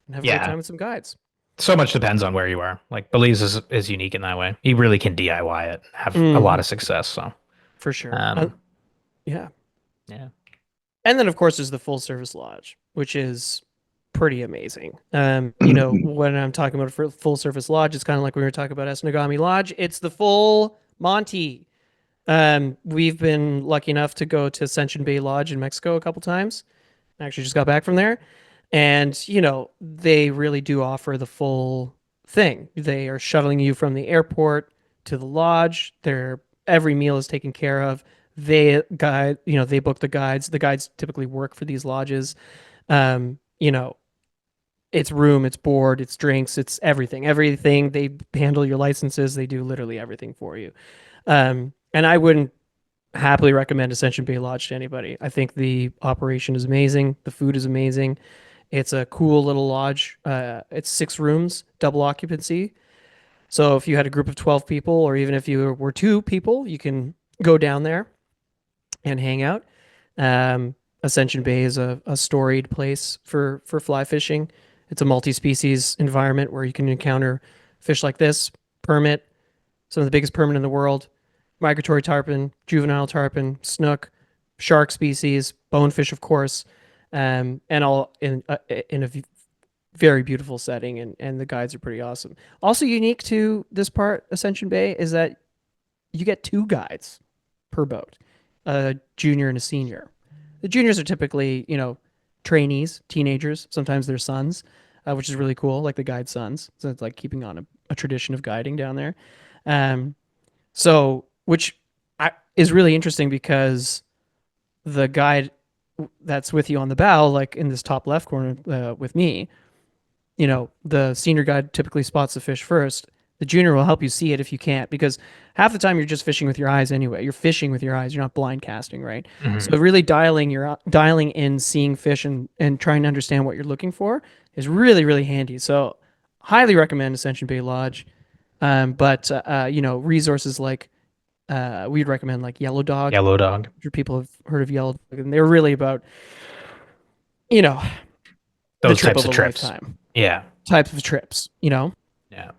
and have a great Yeah. time with some guides. So much depends on where you are. Like Belize is unique in that way. You really can DIY it, have a Mhm. lot of success. So, For sure. Yeah. yeah. And then of course there's the full service lodge, which is pretty amazing. When I'm talking about a full service lodge, it's kind of like when we were talking about Esnagami Lodge. It's the full Monty. We've been lucky enough to go to Ascension Bay Lodge in Mexico a couple times. I actually just got back from there. And, they really do offer the full thing. They are shuttling you from the airport to the lodge. Every meal is taken care of. They book the guides. The guides typically work for these lodges. Um, you know, it's room, it's board, it's drinks, it's everything. Everything. They handle your licenses. They do literally everything for you. And I wouldn't happily recommend Ascension Bay Lodge to anybody. I think the operation is amazing. The food is amazing. It's a cool little lodge. It's 6 rooms, double occupancy. So if you had a group of 12 people, or even if you were 2 people, you can go down there and hang out. Ascension Bay is a storied place for fly fishing. It's a multi-species environment where you can encounter fish like this, permit, some of the biggest permit in the world, migratory tarpon, juvenile tarpon, snook, shark species, bonefish, of course, and all in a very beautiful setting, and the guides are pretty awesome. Also unique to this part, Ascension Bay, is that you get 2 guides per boat, a junior and a senior. The juniors are typically, trainees, teenagers, sometimes their sons, which is really cool, like the guide sons. So it's like keeping on a tradition of guiding down there. Which is really interesting because the guide that's with you on the bow, like in this top left corner with me, the senior guide typically spots the fish first. The junior will help you see it if you can't, because half the time you're just fishing with your eyes anyway. You're fishing with your eyes. You're not blind casting, right? Mhm. So really dialing in, seeing fish, and trying to understand what you're looking for is really, really handy. So highly recommend Ascension Bay Lodge. But resources like we'd recommend like Yellow Dog. Yellow Dog. I'm sure people have heard of Yellow Dog, and they're really about, the Those trip types of of a trips. lifetime. Yeah. Types of trips, Yeah.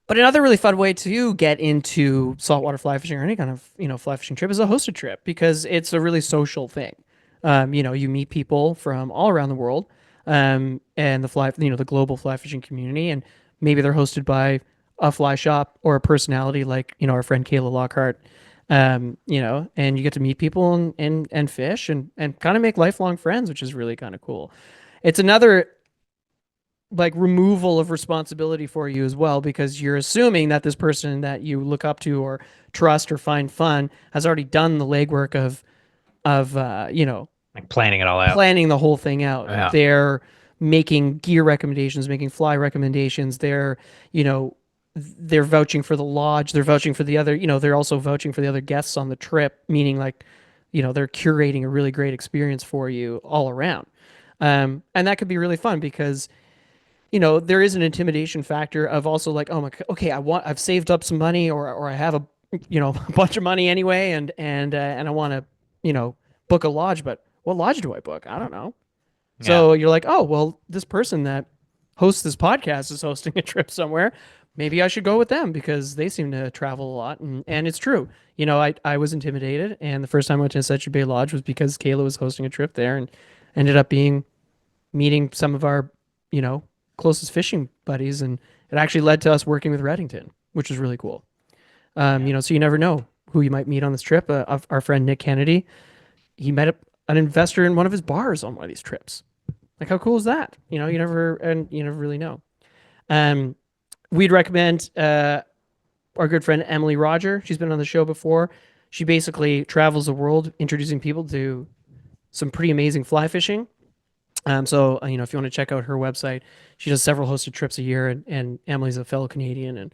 But another really fun way to get into saltwater fly fishing, or any kind of, fly fishing trip, is a hosted trip, because it's a really social thing. You meet people from all around the world, and the global fly fishing community, and maybe they're hosted by a fly shop or a personality like, our friend Kayla Lockhart, and you get to meet people and fish and kind of make lifelong friends, which is really kind of cool. It's another like removal of responsibility for you as well, because you're assuming that this person that you look up to or trust or find fun has already done the legwork of Like planning it all out. planning the whole thing out. Yeah. They're making gear recommendations, making fly recommendations. They're vouching for the lodge. They're vouching for the other, they're also vouching for the other guests on the trip, meaning like, they're curating a really great experience for you all around. And that could be really fun because there is an intimidation factor of also like, oh my, okay, I've saved up some money, or I have a a bunch of money anyway, and I want to book a lodge, but what lodge do I book? I don't know. So you're like, oh well, this person that hosts this podcast is hosting a trip somewhere. Maybe I should go with them because they seem to travel a lot, and it's true. I was intimidated, and the first time I went to Ascension Bay Lodge was because Kayla was hosting a trip there, and ended up meeting some of our closest fishing buddies, and it actually led to us working with Reddington, which is really cool. So you never know who you might meet on this trip. Our friend Nick Kennedy, he met an investor in one of his bars on one of these trips. Like, how cool is that? You never really know. We'd recommend our good friend Emily Roger. She's been on the show before. She basically travels the world introducing people to some pretty amazing fly fishing. So you know, if you want to check out her website, she does several hosted trips a year, and Emily's a fellow Canadian, and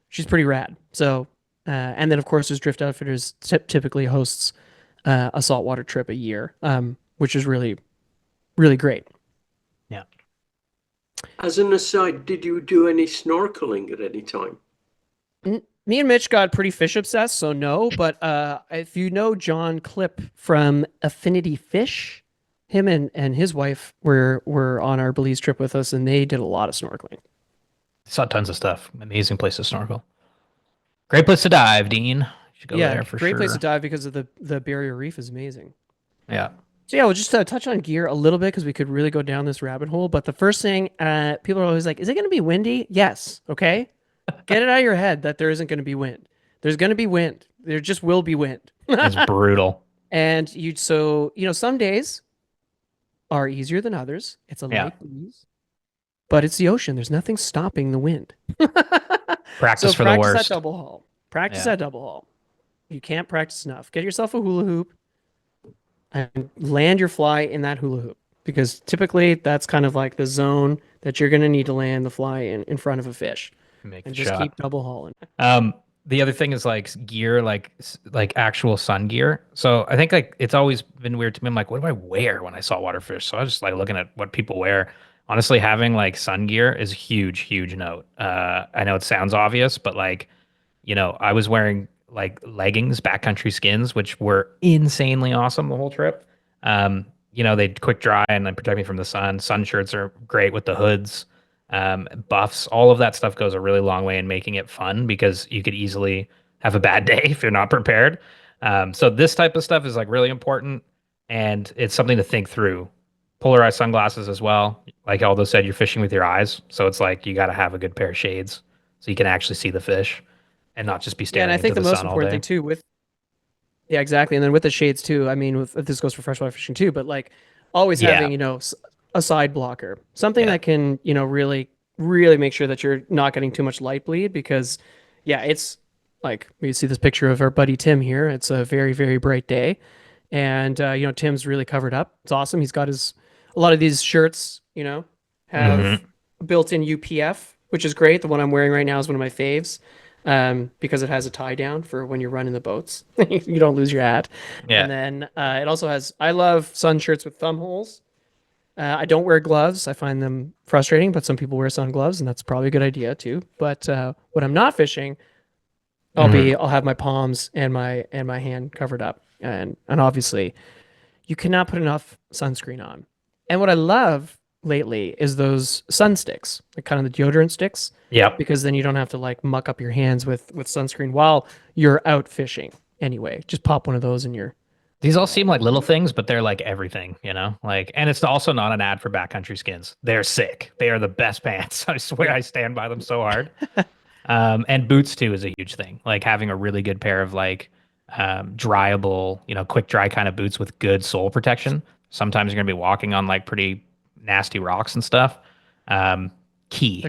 she's pretty rad. So, and then of course, there's Drift Outfitters typically hosts a saltwater trip a year, which is really, really great. Yeah. As an aside, did you do any snorkeling at any time? Me and Mitch got pretty fish obsessed, so no. But if you know John Clip from Affinity Fish, him and his wife were on our Belize trip with us, and they did a lot of snorkeling. Saw tons of stuff. Amazing place to snorkel. Great place to dive, Dean. You should go there for great sure. place to dive because of the barrier reef is amazing. Yeah. So yeah, we'll just touch on gear a little bit because we could really go down this rabbit hole. But the first thing, people are always like, "Is it going to be windy?" Yes. Okay. Get it out of your head that there isn't going to be wind. There's going to be wind. There just will be wind. It's brutal. And some days are easier than others. It's a light breeze, but it's the ocean. There's nothing stopping the wind. Practice for the worst. Practice that double haul. Practice that double haul. You can't practice enough. Get yourself a hula hoop and land your fly in that hula hoop, because typically that's kind of like the zone that you're going to need to land the fly in front of a fish. And just keep double hauling. The other thing is like gear, like actual sun gear. So I think like it's always been weird to me. I'm like, what do I wear when I saltwater fish? So I was just like looking at what people wear. Honestly, having like sun gear is a huge note. I know it sounds obvious, but like, you know, I was wearing like leggings, backcountry skins, which were insanely awesome the whole trip. You know, they'd quick dry and then protect me from the sun. Sun shirts are great with the hoods. Buffs, all of that stuff goes a really long way in making it fun, because you could easily have a bad day if you're not prepared. So this type of stuff is like really important, and it's something to think through. Polarized sunglasses as well. Like Aldo said, you're fishing with your eyes, so it's like you got to have a good pair of shades so you can actually see the fish and not just be staring. Yeah, and I think into the most sun all important day. thing too yeah, exactly. And then with the shades too, I mean, this goes for freshwater fishing too, but like always having, a side blocker, something that can, really make sure that you're not getting too much light bleed, because it's like, we see this picture of our buddy Tim here. It's a very, very bright day. And, Tim's really covered up. It's awesome. He's got a lot of these shirts, have built-in UPF, which is great. The one I'm wearing right now is one of my faves. Because it has a tie down for when you're running the boats. You don't lose your hat. Yeah. And then it also has, I love sun shirts with thumb holes. I don't wear gloves. I find them frustrating, but some people wear sun gloves, and that's probably a good idea too. But when I'm not fishing, I'll have my palms and my hand covered up. And obviously you cannot put enough sunscreen on. And what I love lately is those sun sticks, like kind of the deodorant sticks. Yeah. Because then you don't have to like muck up your hands with sunscreen while you're out fishing anyway. Just pop one of those in your... These all seem like little things, but they're like everything, like, and it's also not an ad for backcountry skins. They're sick. They are the best pants. I swear I stand by them so hard. And boots too is a huge thing. Like having a really good pair of like dryable, quick dry kind of boots with good sole protection. Sometimes you're going to be walking on like pretty nasty rocks and stuff. Key.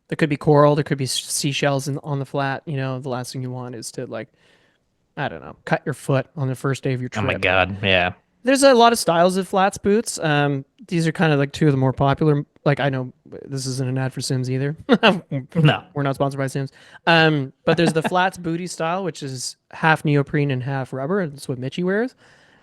There could be coral. There could be seashells on the flat. The last thing you want is to like, I don't know, cut your foot on the first day of your trip. Oh my God. Yeah. There's a lot of styles of flats boots. These are kind of like two of the more popular. Like, I know this isn't an ad for Sims either. No. We're not sponsored by Sims. But there's the flats booty style, which is half neoprene and half rubber. That's what Mitchie wears.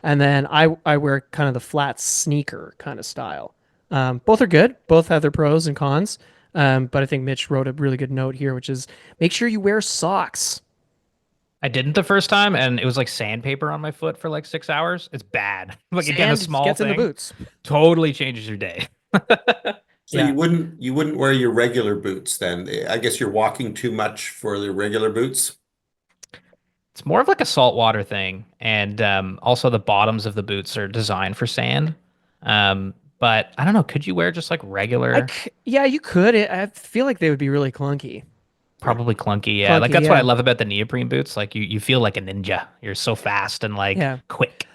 And then I wear kind of the flat sneaker kind of style. Both are good. Both have their pros and cons. But I think Mitch wrote a really good note here, which is make sure you wear socks. I didn't the first time, and it was like sandpaper on my foot for like 6 hours. It's bad. Like again, a small gets thing in the boots. totally changes your day. So you wouldn't wear your regular boots then? I guess you're walking too much for the regular boots. It's more of like a saltwater thing, and also the bottoms of the boots are designed for sand. But I don't know. Could you wear just like regular? Yeah, you could. I feel like they would be really clunky. Probably clunky, yeah. Like that's what I love about the neoprene boots. Like you feel like a ninja. You're so fast and like quick,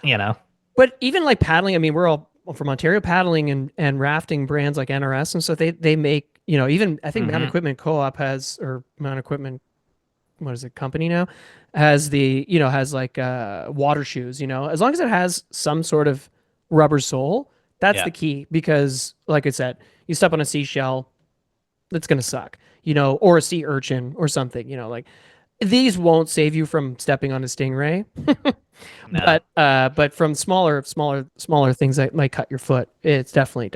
But even like paddling, I mean, we're all from Ontario. Paddling and rafting brands like NRS and stuff, they make, even I think Mountain Equipment Co-op has, or Mountain Equipment, what is it, company now, has has like water shoes, as long as it has some sort of rubber sole, that's Yeah. the key, because like I said, you step on a seashell, it's going to suck, or a sea urchin or something, like these won't save you from stepping on a stingray. No. But from smaller things that might cut your foot, it's definitely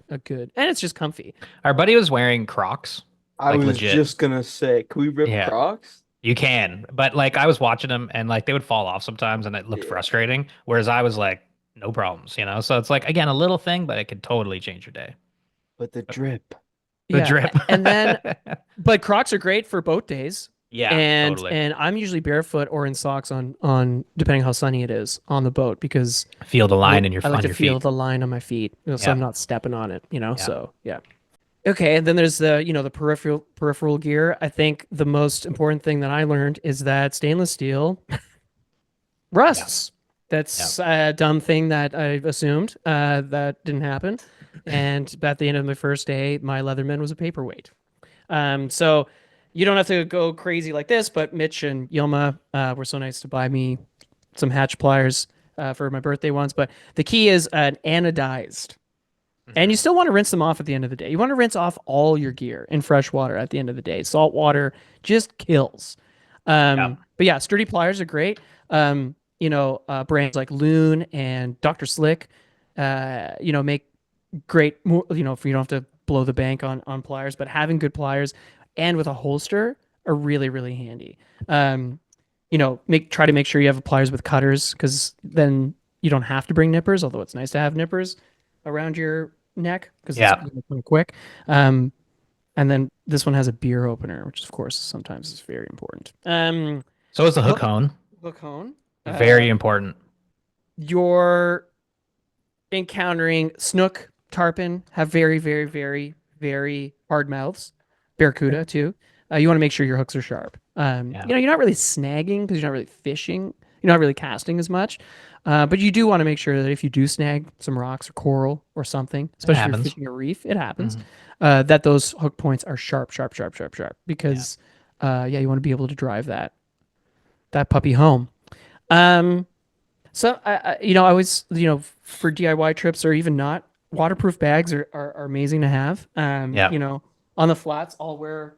a good, and it's just comfy. Our buddy was wearing Crocs. I Like, was legit. just gonna say, can we rip Yeah. Crocs? You can, but like I was watching them and like they would fall off sometimes and it looked Yeah. frustrating. Whereas I was like, no problems, So it's like, again, a little thing, but it could totally change your day. But the drip. The Yeah, drip. and then, but Crocs are great for boat days. yeah, and totally. and I'm usually barefoot or in socks on depending how sunny it is on the boat, because Feel the line in your I like on to your feel feet. the line on my feet, so Yeah. I'm not stepping on it, So yeah. Okay, and then there's the peripheral gear. I think the most important thing that I learned is that stainless steel rusts. That's a dumb thing that I assumed. That didn't happen. And at the end of my first day, my Leatherman was a paperweight. So you don't have to go crazy like this, but Mitch and Yilma were so nice to buy me some hatch pliers for my birthday ones. But the key is an anodized. And you still want to rinse them off at the end of the day. You want to rinse off all your gear in fresh water at the end of the day. Salt water just kills. But yeah, sturdy pliers are great. Brands like Loon and Dr. Slick, make great, if you don't have to blow the bank on pliers, but having good pliers and with a holster are really, really handy. Try to make sure you have pliers with cutters, because then you don't have to bring nippers, although it's nice to have nippers around your neck because it's pretty quick. And then this one has a beer opener, which of course sometimes is very important. So is the hook hone. Hook hone. Very important. You're encountering snook, tarpon, have very, very, very, very hard mouths. Barracuda too. You want to make sure your hooks are sharp. You're not really snagging because you're not really fishing. You're not really casting as much. But you do want to make sure that if you do snag some rocks or coral or something, especially if you're fishing a reef, it happens, that those hook points are sharp, because you want to be able to drive that puppy home. So I always, for DIY trips or even not, waterproof bags are amazing to have. On the flats, I'll wear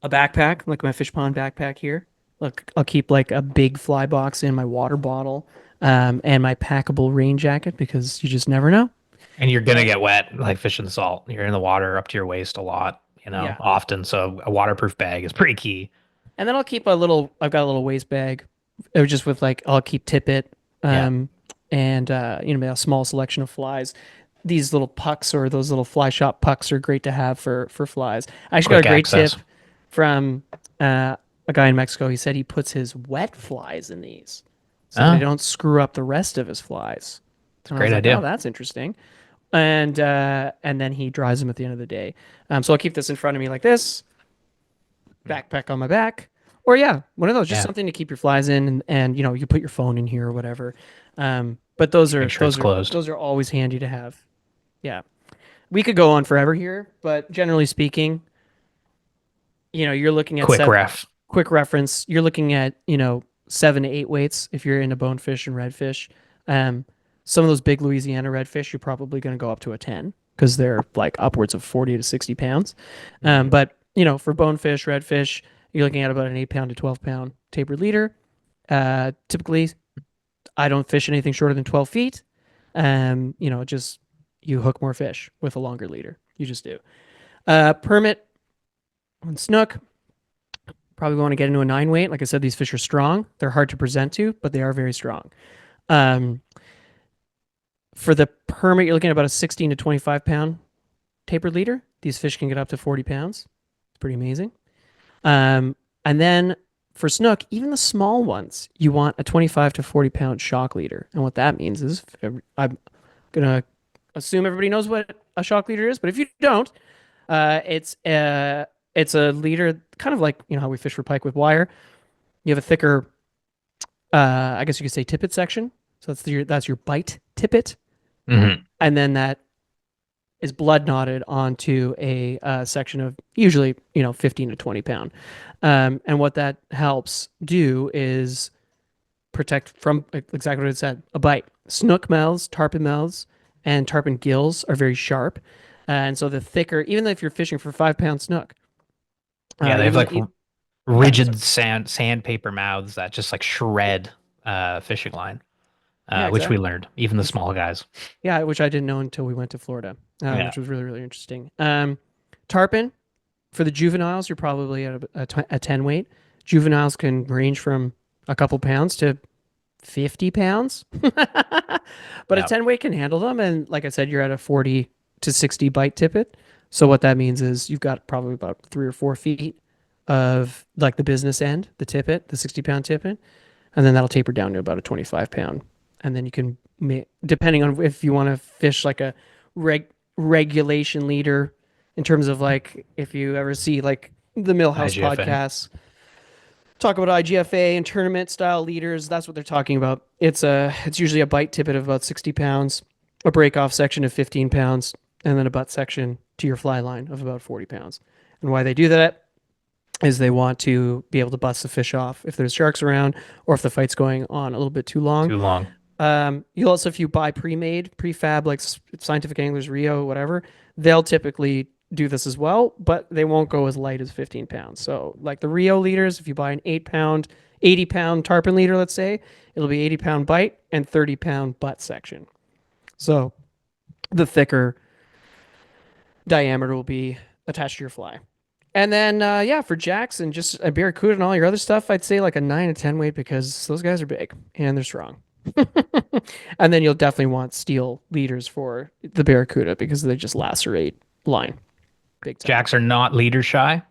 a backpack, like my fish pond backpack here. Look, I'll keep like a big fly box in my water bottle, and my packable rain jacket, because you just never know. And you're gonna get wet, like fishing salt. You're in the water up to your waist a lot, often. So a waterproof bag is pretty key. And then I've got a little waist bag, just with I'll keep tippet, and a small selection of flies. These little pucks, or those little fly shop pucks, are great to have for flies. I actually got a great tip from a guy in Mexico. He said he puts his wet flies in these, so they don't screw up the rest of his flies. Great idea. Oh, that's interesting. And then he dries them at the end of the day. So I'll keep this in front of me like this, backpack on my back, or one of those, just something to keep your flies in, and you put your phone in here or whatever. But those are always handy to have. Yeah, we could go on forever here, but generally speaking, you're looking at quick reference. You're looking at 7 to 8 weights if you're into bonefish and redfish. Some of those big Louisiana redfish, you're probably going to go up to a 10, because they're like upwards of 40 to 60 pounds. But for bonefish, redfish, you're looking at about an 8-pound to 12-pound tapered leader. Typically, I don't fish anything shorter than 12 feet. Just you hook more fish with a longer leader. You just do. Permit and snook, probably want to get into a 9 weight. Like I said, these fish are strong. They're hard to present to, but they are very strong. For the permit, you're looking at about a 16 to 25-pound tapered leader. These fish can get up to 40 pounds. It's pretty amazing. And then for snook, even the small ones, you want a 25 to 40-pound shock leader. And what that means is, I'm going to assume everybody knows what a shock leader is, but if you don't, it's a leader kind of like how we fish for pike with wire. You have a thicker, I guess you could say, tippet section. So that's your bite tippet. Mm-hmm. And then that is blood knotted onto a section of usually 15 to 20 pound, and what that helps do is protect from exactly what it said, a bite. Snook mouths, tarpon mouths, and tarpon gills are very sharp, and so the thicker, even if you're fishing for 5 pound snook, Yeah, they have even like though rigid sandpaper mouths that just like shred fishing line, Yeah, which we exactly. learned, even the small guys. Yeah, which I didn't know until we went to Florida, Yeah. which was really, really interesting. Tarpon, for the juveniles, you're probably at a 10 weight. Juveniles can range from a couple pounds to 50 pounds. But a Yep. 10 weight can handle them. And like I said, you're at a 40 to 60 bite tippet. So what that means is you've got probably about 3 or 4 feet of like the business end, the tippet, the 60-pound tippet. And then that'll taper down to about a 25-pound. And then you can, depending on if you want to fish like a regulation leader, in terms of like if you ever see like the Millhouse IGFA. podcasts talk about IGFA and tournament style leaders, that's what they're talking about. It's usually a bite tippet of about 60 pounds, a break off section of 15 pounds, and then a butt section to your fly line of about 40 pounds. And why they do that is they want to be able to bust the fish off if there's sharks around or if the fight's going on a little bit too long. Too long. You'll also, if you buy pre-made, prefab, like Scientific Anglers, Rio, whatever, they'll typically do this as well, but they won't go as light as 15 pounds. So like the Rio leaders, if you buy an 8-pound, 80-pound tarpon leader, let's say, it'll be 80-pound bite and 30-pound butt section. So the thicker diameter will be attached to your fly. And then, for jacks and just a barracuda and all your other stuff, I'd say like a 9 to 10 weight because those guys are big and they're strong. And then you'll definitely want steel leaders for the barracuda because they just lacerate line. Big time. Jacks are not leader shy.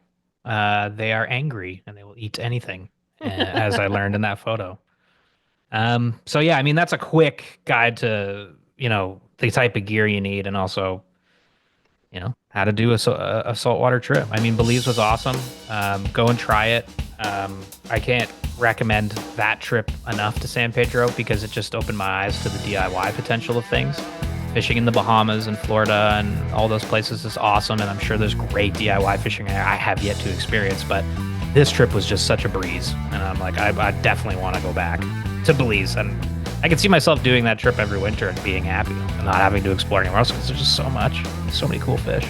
They are angry and they will eat anything, as I learned in that photo. So yeah, I mean, that's a quick guide to, the type of gear you need and also, how to do a saltwater trip. I mean, Belize was awesome. Go and try it. I can't recommend that trip enough to San Pedro because it just opened my eyes to the DIY potential of things. Fishing in the Bahamas and Florida and all those places is awesome, and I'm sure there's great DIY fishing I have yet to experience, but this trip was just such a breeze, and I'm like, I definitely want to go back to Belize, and I can see myself doing that trip every winter and being happy and not having to explore anywhere else because there's just so many cool fish.